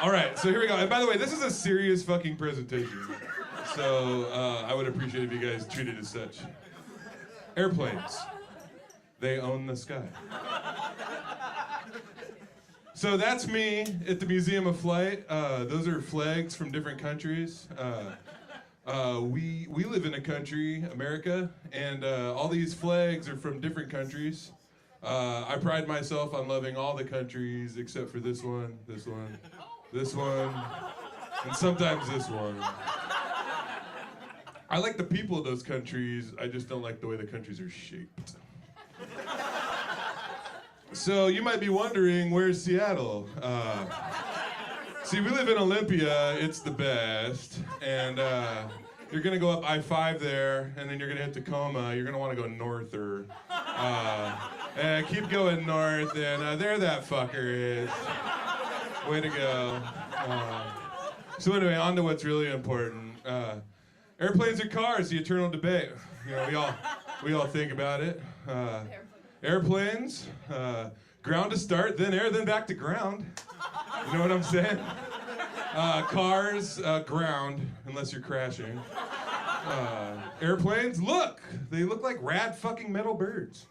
All right, so here we go. And by the way, this is a serious fucking presentation. So I would appreciate if you guys treat it as such. Airplanes. They own the sky. So that's me at the Museum of Flight. Those are flags from different countries. We live in a country, America, and all these flags are from different countries. I pride myself on loving all the countries except for this one, this one, this one, and sometimes this one. I like the people of those countries, I just don't like the way the countries are shaped. So you might be wondering, where's Seattle? See, we live in Olympia, it's the best, and you're gonna go up I-5 there, and then you're gonna hit Tacoma, you're gonna wanna go north, or keep going north, and there that fucker is. Way to go. So anyway, on to what's really important. Airplanes or cars, the eternal debate. You know, we all think about it. Airplanes, ground to start, then air, then back to ground. You know what I'm saying? Cars, ground, unless you're crashing. Airplanes, look! They look like rad fucking metal birds.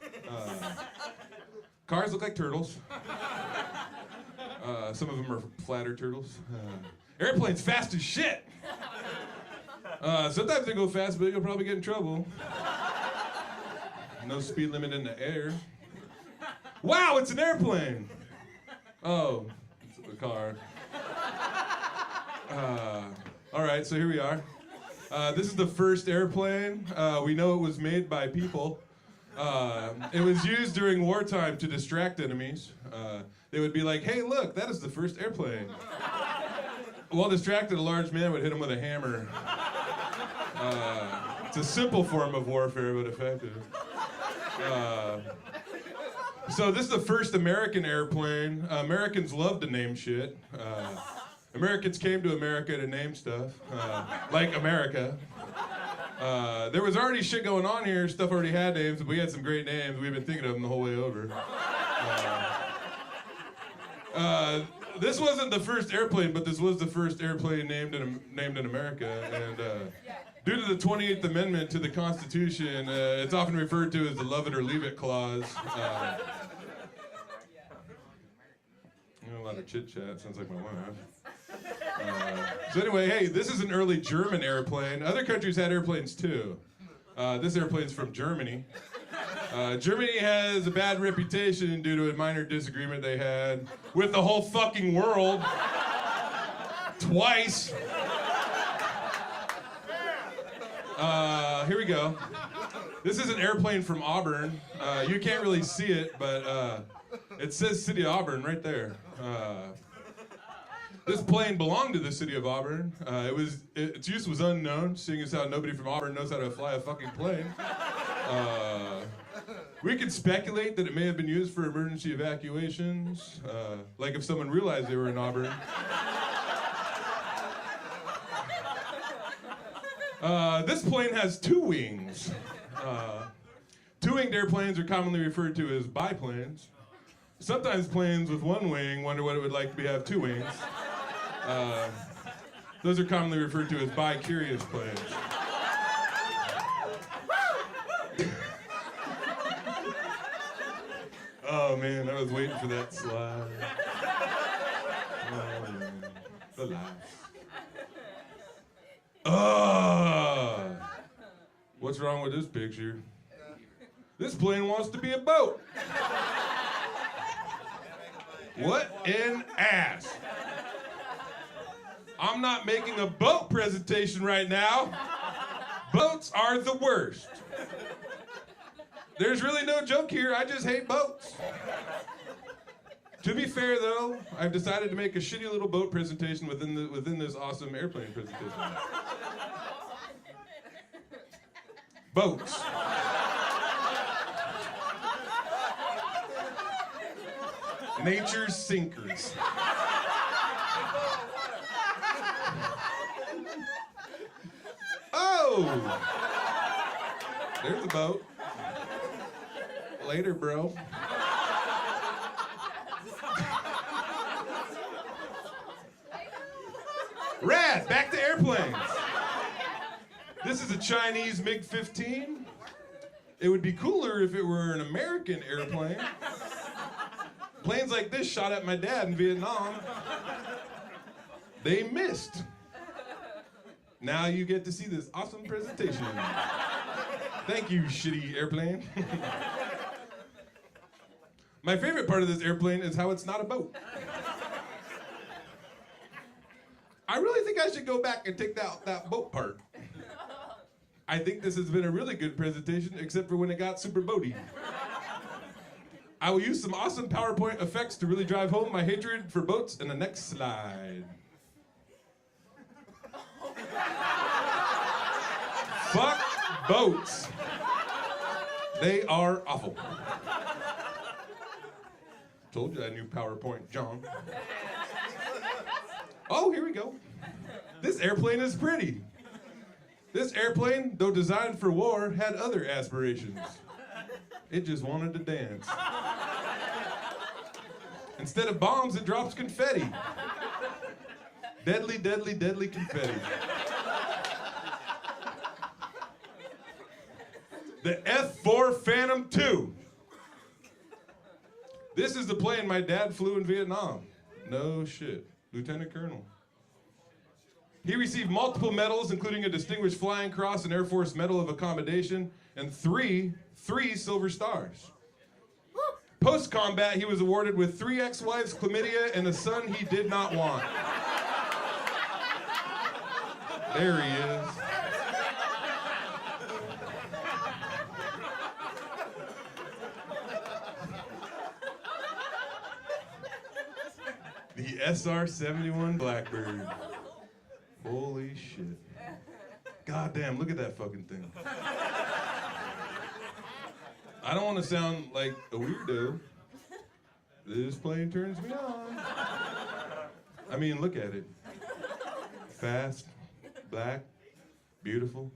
Cars look like turtles. Some of them are flatter turtles. Airplanes fast as shit! Sometimes they go fast, but you'll probably get in trouble. No speed limit in the air. Wow, it's an airplane! Oh, it's a car. All right, so here we are. This is the first airplane. We know it was made by people. It was used during wartime to distract enemies. They would be like, hey, look, that is the first airplane. While distracted, a large man would hit him with a hammer. It's a simple form of warfare, but effective. So this is the first American airplane. Americans love to name shit. Americans came to America to name stuff, like America. There was already shit going on here. Stuff already had names, but we had some great names. We've been thinking of them the whole way over. This wasn't the first airplane, but this was the first airplane named in America. And due to the 28th Amendment to the Constitution, it's often referred to as the love it or leave it clause. A lot of chit chat, sounds like my wife. So anyway, hey, this is an early German airplane. Other countries had airplanes too. This airplane's from Germany. Germany has a bad reputation due to a minor disagreement they had with the whole fucking world. Twice. Here we go. This is an airplane from Auburn. You can't really see it, but it says City of Auburn right there. This plane belonged to the city of Auburn. Its use was unknown, seeing as how nobody from Auburn knows how to fly a fucking plane. We could speculate that it may have been used for emergency evacuations, like if someone realized they were in Auburn. This plane has two wings. Two-winged airplanes are commonly referred to as biplanes. Sometimes planes with one wing wonder what it would like to have two wings. Those are commonly referred to as bi-curious planes. Oh man, I was waiting for that slide. Oh man, the laugh. What's wrong with this picture? This plane wants to be a boat. What an ass. I'm not making a boat presentation right now. Boats are the worst. There's really no joke here, I just hate boats. To be fair though, I've decided to make a shitty little boat presentation within this awesome airplane presentation. Boats. Nature's sinkers. Oh! There's a boat. Later, bro. Rad, back to airplanes. This is a Chinese MiG-15. It would be cooler if it were an American airplane. Planes like this shot at my dad in Vietnam. They missed. Now you get to see this awesome presentation. Thank you, shitty airplane. My favorite part of this airplane is how it's not a boat. I really think I should go back and take that boat part. I think this has been a really good presentation, except for when it got super boaty. I will use some awesome PowerPoint effects to really drive home my hatred for boats in the next slide. Fuck boats. They are awful. Told you I knew PowerPoint, John. Oh, here we go. This airplane is pretty. This airplane, though designed for war, had other aspirations. It just wanted to dance. Instead of bombs, it drops confetti. Deadly, deadly, deadly confetti. The F-4 Phantom II. This is the plane my dad flew in Vietnam. No shit. Lieutenant Colonel. He received multiple medals, including a Distinguished Flying Cross and Air Force Medal of Accommodation, and three Silver Stars. Post-combat, he was awarded with 3 ex-wives, chlamydia, and a son he did not want. There he is. The SR-71 Blackbird. Holy shit. God damn, look at that fucking thing. I don't want to sound like a weirdo. This plane turns me on. I mean, look at it. Fast, black, beautiful.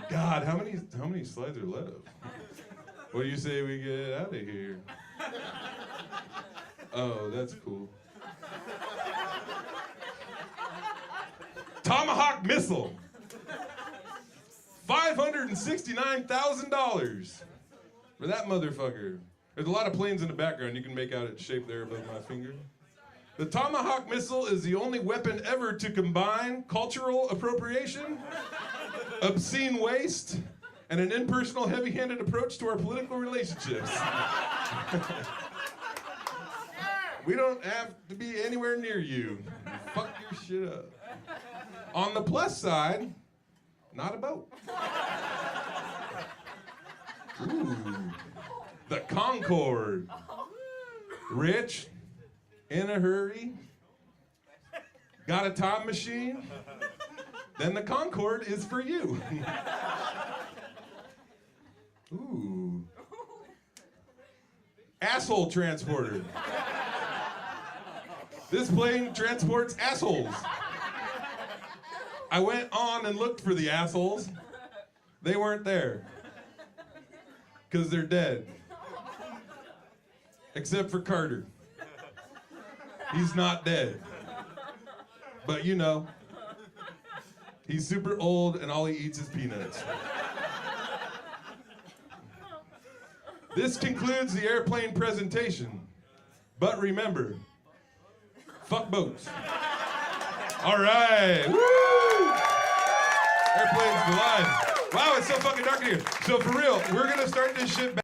God, how many slides are left? What do you say we get out of here? Oh, that's cool. Tomahawk missile. $569,000 for that motherfucker. There's a lot of planes in the background. You can make out its shape there above my finger. The Tomahawk missile is the only weapon ever to combine cultural appropriation, obscene waste, and an impersonal, heavy-handed approach to our political relationships. We don't have to be anywhere near you. Fuck your shit up. On the plus side, not a boat. Ooh, the Concorde. Rich, in a hurry, got a time machine, then the Concorde is for you. Ooh. Asshole transporter. This plane transports assholes. I went on and looked for the assholes. They weren't there. Because they're dead. Except for Carter. He's not dead. But you know, he's super old and all he eats is peanuts. This concludes the airplane presentation. But remember, fuck boats. All right. Woo! Airplanes alive. Wow, it's so fucking dark in here. So for real, we're gonna start this shit back.